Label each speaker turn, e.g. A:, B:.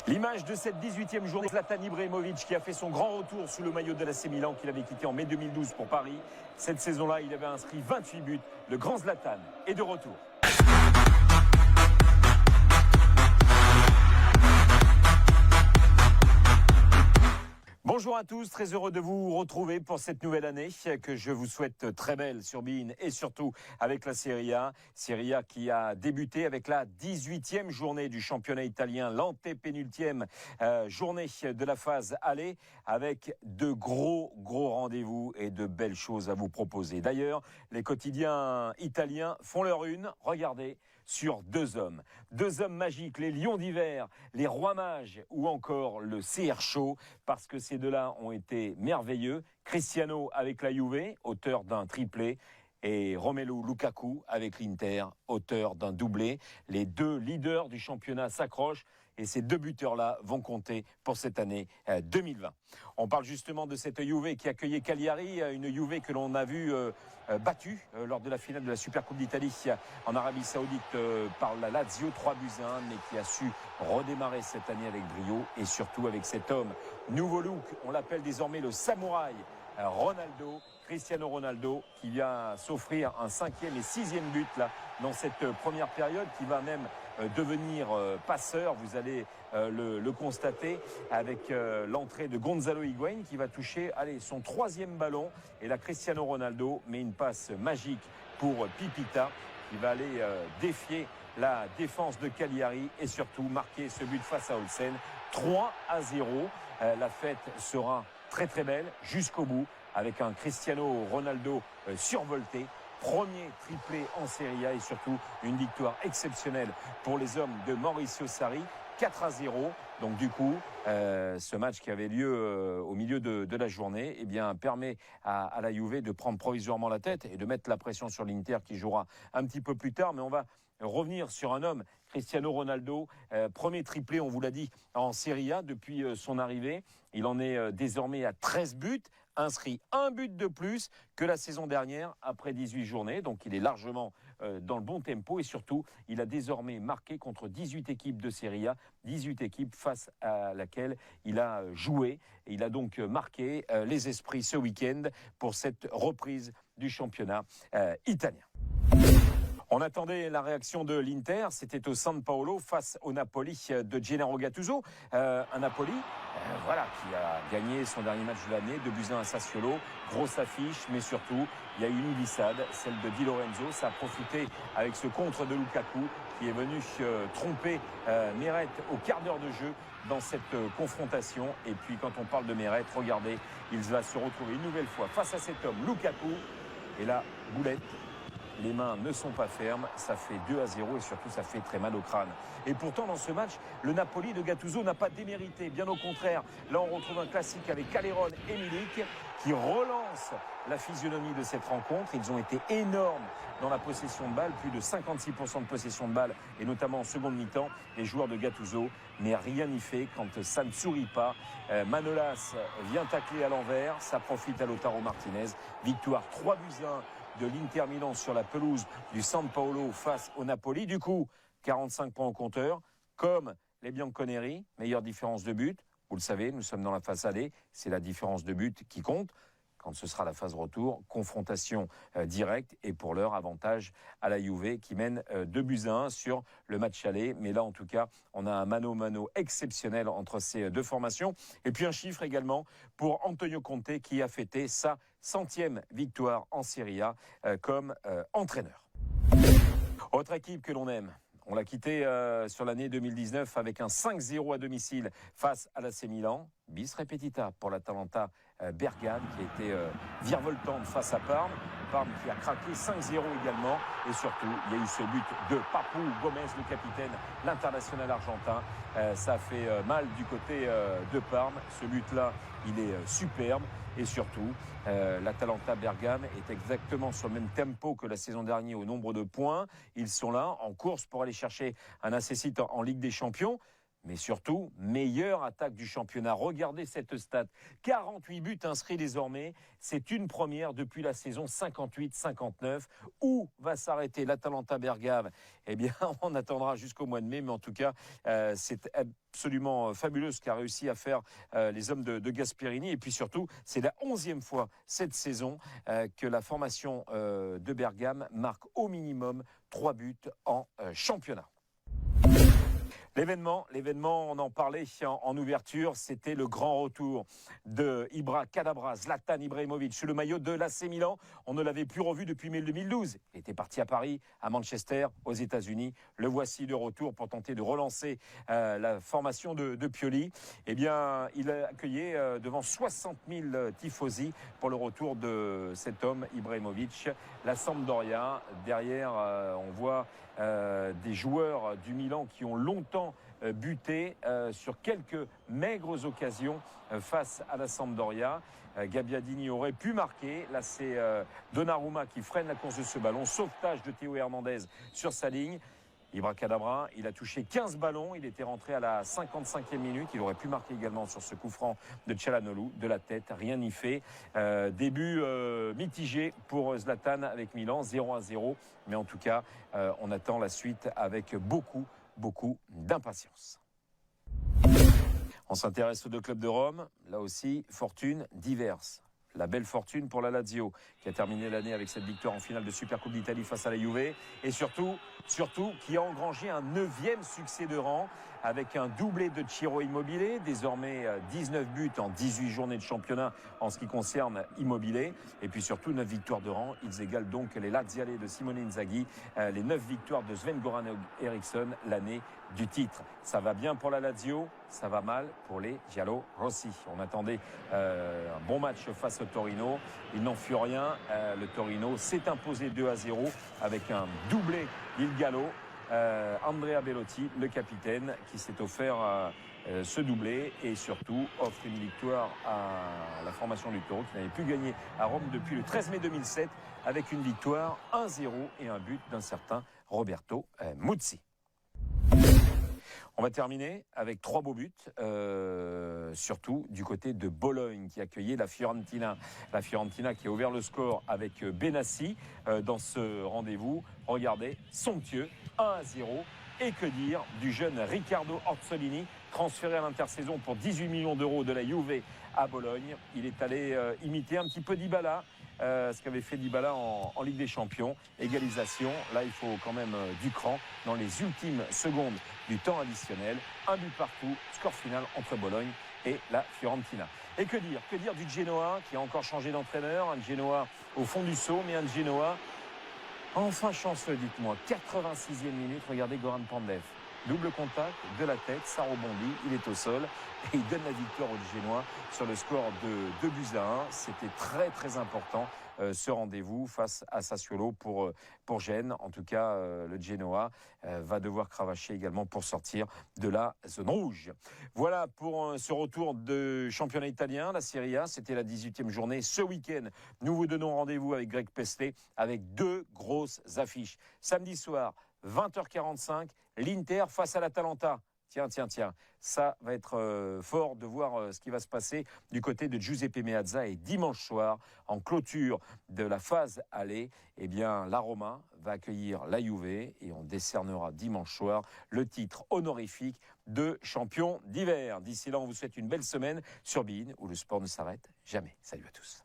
A: L'image de cette 18e journée, Zlatan Ibrahimovic qui a fait son grand retour sous le maillot de l'AC Milan qu'il avait quitté en mai 2012 pour Paris. Cette saison-là, il avait inscrit 28 buts. Le grand Zlatan est de retour. Bonjour à tous, très heureux de vous retrouver pour cette nouvelle année que je vous souhaite très belle sur beIN et surtout avec la Serie A. Serie A qui a débuté avec la 18e journée du championnat italien, l'antépénultième journée de la phase aller avec de gros rendez-vous et de belles choses à vous proposer. D'ailleurs, les quotidiens italiens font leur une, regardez, sur deux hommes magiques, les Lions d'hiver, les Rois mages ou encore le CR Show, parce que ces deux-là ont été merveilleux. Cristiano avec la Juve, auteur d'un triplé, et Romelu Lukaku avec l'Inter, auteur d'un doublé. Les deux leaders du championnat s'accrochent et ces deux buteurs-là vont compter pour cette année 2020. On parle justement de cette Juve qui accueillait Cagliari, une Juve que l'on a vue battue lors de la finale de la Supercoupe d'Italie en Arabie Saoudite par la Lazio 3-1, mais qui a su redémarrer cette année avec brio et surtout avec cet homme. Nouveau look, on l'appelle désormais le samouraï Ronaldo, Cristiano Ronaldo, qui vient s'offrir un 5e et 6e but là, dans cette première période, qui va même devenir passeur, vous allez le constater, avec l'entrée de Gonzalo Higuaín qui va toucher son 3e ballon. Et là, Cristiano Ronaldo met une passe magique pour Pipita, qui va aller défier la défense de Cagliari et surtout marquer ce but face à Olsen. 3-0, la fête sera très belle jusqu'au bout avec un Cristiano Ronaldo survolté. Premier triplé en Serie A et surtout une victoire exceptionnelle pour les hommes de Mauricio Sarri. 4-0. Donc du coup, ce match qui avait lieu au milieu de la journée, eh bien, permet à la Juve de prendre provisoirement la tête et de mettre la pression sur l'Inter qui jouera un petit peu plus tard. Mais on va revenir sur un homme, Cristiano Ronaldo, premier triplé, on vous l'a dit, en Serie A depuis son arrivée. Il en est désormais à 13 buts, inscrit un but de plus que la saison dernière après 18 journées. Donc il est largement dans le bon tempo et surtout, il a désormais marqué contre 18 équipes de Serie A, 18 équipes face à laquelle il a joué. Et il a donc marqué les esprits ce week-end pour cette reprise du championnat italien. On attendait la réaction de l'Inter, c'était au San Paolo face au Napoli de Gennaro Gattuso. Un Napoli qui a gagné son dernier match de l'année, 2-1 à Sassuolo. Grosse affiche, mais surtout, il y a eu une glissade, celle de Di Lorenzo. Ça a profité avec ce contre de Lukaku qui est venu tromper Meret au quart d'heure de jeu dans cette confrontation. Et puis quand on parle de Meret, regardez, il va se retrouver une nouvelle fois face à cet homme, Lukaku. Et là, boulette. Les mains ne sont pas fermes, ça fait 2-0 et surtout ça fait très mal au crâne. Et pourtant dans ce match, le Napoli de Gattuso n'a pas démérité, bien au contraire. Là on retrouve un classique avec Calderon et Milik qui relancent la physionomie de cette rencontre. Ils ont été énormes dans la possession de balle, plus de 56% de possession de balle et notamment en seconde mi-temps, les joueurs de Gattuso. Mais rien n'y fait quand ça ne sourit pas. Manolas vient tacler à l'envers, ça profite à Lautaro Martinez. Victoire 3-1 de l'Inter Milan sur la pelouse du San Paolo face au Napoli. Du coup, 45 points au compteur, comme les Bianconeri, meilleure différence de but. Vous le savez, nous sommes dans la phase aller, c'est la différence de but qui compte. Quand ce sera la phase retour, confrontation directe et pour l'heure, avantage à la Juve qui mène 2-1 sur le match aller. Mais là, en tout cas, on a un mano-mano exceptionnel entre ces deux formations. Et puis un chiffre également pour Antonio Conte qui a fêté sa 100e victoire en Serie A comme entraîneur. Autre équipe que l'on aime. On l'a quitté sur l'année 2019 avec un 5-0 à domicile face à l'AC Milan. Bis repetita pour l'Atalanta Bergame qui a été virevoltante face à Parme. Parme qui a craqué 5-0 également. Et surtout, il y a eu ce but de Papu Gomez, le capitaine, l'international argentin. Ça a fait mal du côté de Parme. Ce but-là, il est superbe. Et surtout, l'Atalanta Bergame est exactement sur le même tempo que la saison dernière au nombre de points. Ils sont là, en course pour aller chercher un accessit en Ligue des Champions. mais surtout, meilleure attaque du championnat. Regardez cette stat. 48 buts inscrits désormais. C'est une première depuis la saison 58-59. Où va s'arrêter l'Atalanta Bergame? Eh bien, on attendra jusqu'au mois de mai. Mais en tout cas, c'est absolument fabuleux ce qu'a réussi à faire les hommes de Gasperini. Et puis surtout, c'est la 11e fois cette saison que la formation de Bergame marque au minimum 3 buts en championnat. L'événement, on en parlait en ouverture, c'était le grand retour de Ibra Kadabra, Zlatan Ibrahimovic sur le maillot de l'AC Milan. On ne l'avait plus revu depuis mai 2012. Il était parti à Paris, à Manchester, aux États-Unis. Le voici de retour pour tenter de relancer la formation de Pioli. Eh bien, il a accueilli devant 60 000 tifosi pour le retour de cet homme, Ibrahimovic. La Sampdoria, derrière, on voit des joueurs du Milan qui ont longtemps buté sur quelques maigres occasions face à la Sampdoria. Gabbiadini aurait pu marquer. Là, c'est Donnarumma qui freine la course de ce ballon. Sauvetage de Théo Hernandez sur sa ligne. Ibra Kadabra, il a touché 15 ballons, il était rentré à la 55e minute, il aurait pu marquer également sur ce coup franc de Çalhanoğlu, de la tête, rien n'y fait. Début mitigé pour Zlatan avec Milan, 0-0, mais en tout cas, on attend la suite avec beaucoup d'impatience. On s'intéresse aux deux clubs de Rome, là aussi, fortune diverse. La belle fortune pour la Lazio, qui a terminé l'année avec cette victoire en finale de Supercoupe d'Italie face à la Juve. Et surtout, qui a engrangé un 9e succès de rang avec un doublé de Ciro Immobile. Désormais, 19 buts en 18 journées de championnat en ce qui concerne Immobile. Et puis surtout, 9 victoires de rang. Ils égalent donc les Laziale de Simone Inzaghi, les 9 victoires de Sven-Goran Eriksson l'année du titre. Ça va bien pour la Lazio, ça va mal pour les giallorossi. On attendait un bon match face au Torino. Il n'en fut rien. Le Torino s'est imposé 2-0 avec un doublé Il Gallo. Andrea Bellotti, le capitaine, qui s'est offert ce doublé et surtout offre une victoire à la formation du Taureau qui n'avait plus gagné à Rome depuis le 13 mai 2007 avec une victoire 1-0 et un but d'un certain Roberto Muzzi. On va terminer avec 3 beaux buts, surtout du côté de Bologne qui accueillait la Fiorentina. La Fiorentina qui a ouvert le score avec Benassi dans ce rendez-vous. Regardez, somptueux, 1-0. Et que dire du jeune Riccardo Orsolini, transféré à l'intersaison pour 18 millions d'euros de la Juve à Bologne. Il est allé imiter un petit peu Dybala. Ce qu'avait fait Dybala en Ligue des Champions. Égalisation, là il faut quand même du cran dans les ultimes secondes du temps additionnel. Un but partout, score final entre Bologne et la Fiorentina. Et que dire du Genoa qui a encore changé d'entraîneur, un Genoa au fond du seau, mais un Genoa enfin chanceux, dites-moi. 86e minute, regardez Goran Pandev. Double contact, de la tête, ça rebondit, il est au sol et il donne la victoire aux Génois sur le score de 2-1. C'était très important ce rendez-vous face à Sassuolo pour Gênes. En tout cas, le Genoa va devoir cravacher également pour sortir de la zone rouge. Voilà pour ce retour de championnat italien, la Serie A. C'était la 18e journée. Ce week-end, nous vous donnons rendez-vous avec Greg Pestet avec 2 grosses affiches. Samedi soir, 20h45, l'Inter face à l'Atalanta. Tiens, ça va être fort de voir ce qui va se passer du côté de Giuseppe Meazza. Et dimanche soir, en clôture de la phase aller, eh bien, la Roma va accueillir la Juve et on décernera dimanche soir le titre honorifique de champion d'hiver. D'ici là, on vous souhaite une belle semaine sur beIN où le sport ne s'arrête jamais. Salut à tous.